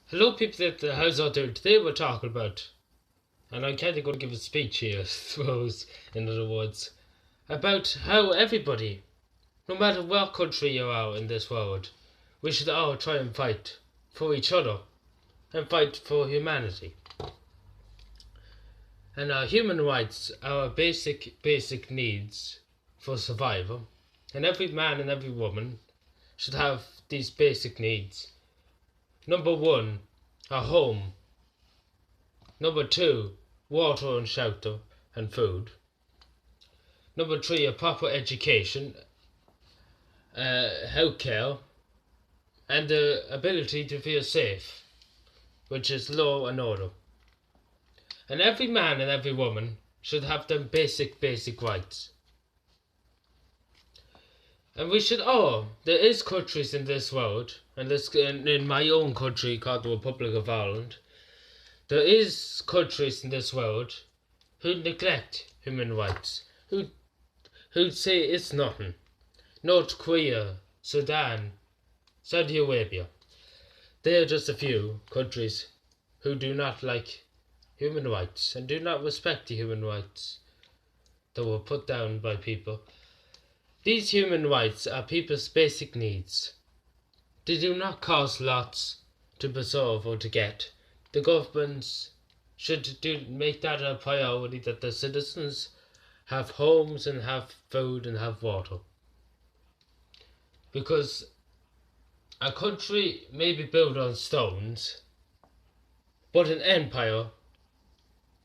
Hello, people at the house out there. Today we're talking about, and I'm kind of going to give a speech here, I suppose, in other words, about how everybody, no matter what country you are in this world, we should all try and fight for each other and fight for humanity. And our human rights are our basic needs for survival, and every man and every woman should have these basic needs. Number one, a home. Number two, water and shelter and food. Number three, a proper education, healthcare, and the ability to feel safe, which is law and order. And every man and every woman should have them basic rights. And we should all, there is countries in this world, and this in my own country called the Republic of Ireland, there is countries in this world who neglect human rights, who say it's nothing. North Korea, Sudan, Saudi Arabia. They are just a few countries who do not like human rights and do not respect the human rights that were put down by people. These human rights are people's basic needs. They do not cost lots to preserve or to get. The governments should make that a priority, that the citizens have homes and have food and have water. Because a country may be built on stones, but an empire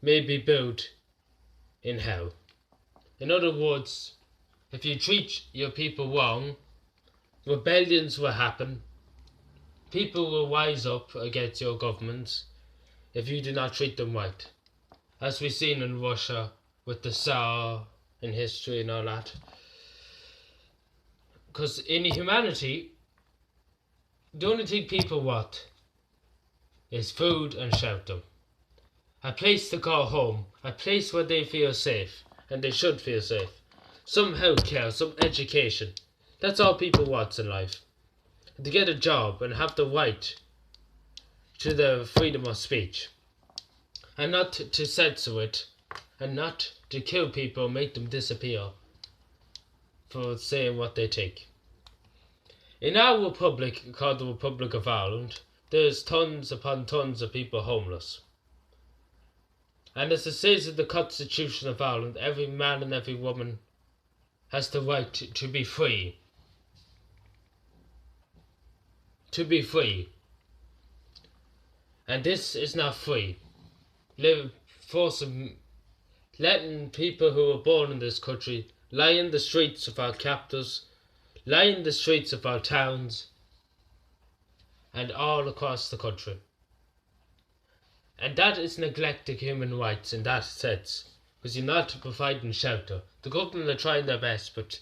may be built in hell. In other words, if you treat your people wrong, rebellions will happen. People will rise up against your governments if you do not treat them right. As we've seen in Russia with the Tsar in history and all that. Because in humanity, the only thing people want is food and shelter. A place to call home, a place where they feel safe, and they should feel safe. Some healthcare, some education. That's all people want in life. And to get a job and have the right to the freedom of speech. And not to censor it, and not to kill people, make them disappear for saying what they think. In our republic, called the Republic of Ireland, there's tons upon tons of people homeless. And as it says in the Constitution of Ireland, every man and every woman has the right to be free. To be free. And this is not free. Letting people who are born in this country lie in the streets of our capitals, lie in the streets of our towns, and all across the country. And that is neglecting human rights in that sense, because you're not providing shelter. The government are trying their best, but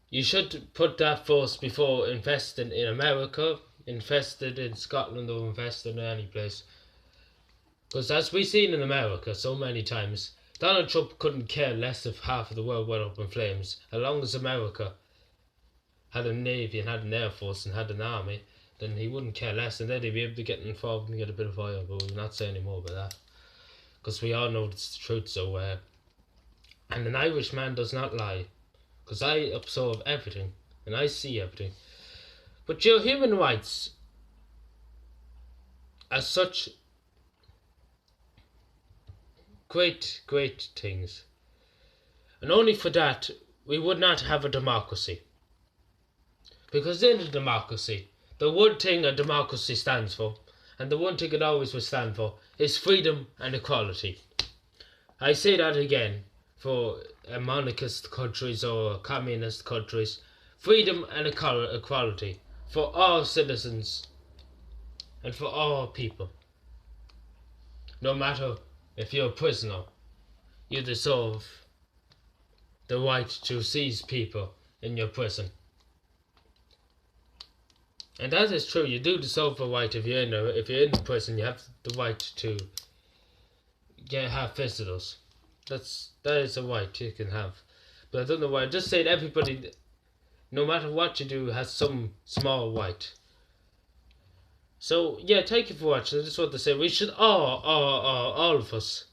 you should put that first before investing in America, invested in Scotland, or invested in any place. Because as we've seen in America so many times, Donald Trump couldn't care less if half of the world went up in flames. As long as America had a navy and had an air force and had an army, then he wouldn't care less, and then he'd be able to get involved and get a bit of oil, but we'll not say any more about that. Because we all know it's the truth, so and an Irish man does not lie. Because I observe everything, and I see everything. But your human rights are such great things. And only for that, we would not have a democracy. Because in a democracy, the one thing a democracy stands for, and the one thing it always will stand for, is freedom and equality. I say that again, for monarchist countries or communist countries, freedom and equality for all citizens and for all people. No matter if you're a prisoner, you deserve the right to seize people in your prison. And that is true, you do deserve the right if you're in the prison, you have the right to have visitors. That is a right you can have. But I don't know why, I just said everybody, no matter what you do, has some small right. So yeah, thank you for watching. I just want to say we should all of us,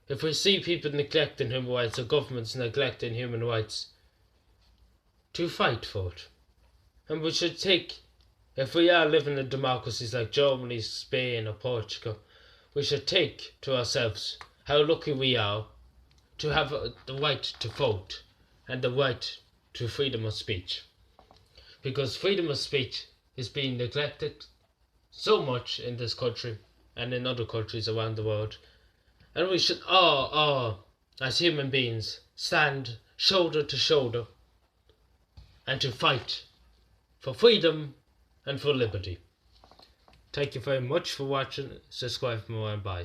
if we see people neglecting human rights or governments neglecting human rights, to fight for it. And we should take, if we are living in democracies like Germany, Spain or Portugal, we should take to ourselves how lucky we are to have the right to vote and the right to freedom of speech. Because freedom of speech is being neglected so much in this country and in other countries around the world. And we should all, as human beings, stand shoulder to shoulder and to fight for freedom and for liberty. Thank you very much for watching. Subscribe for more and bye.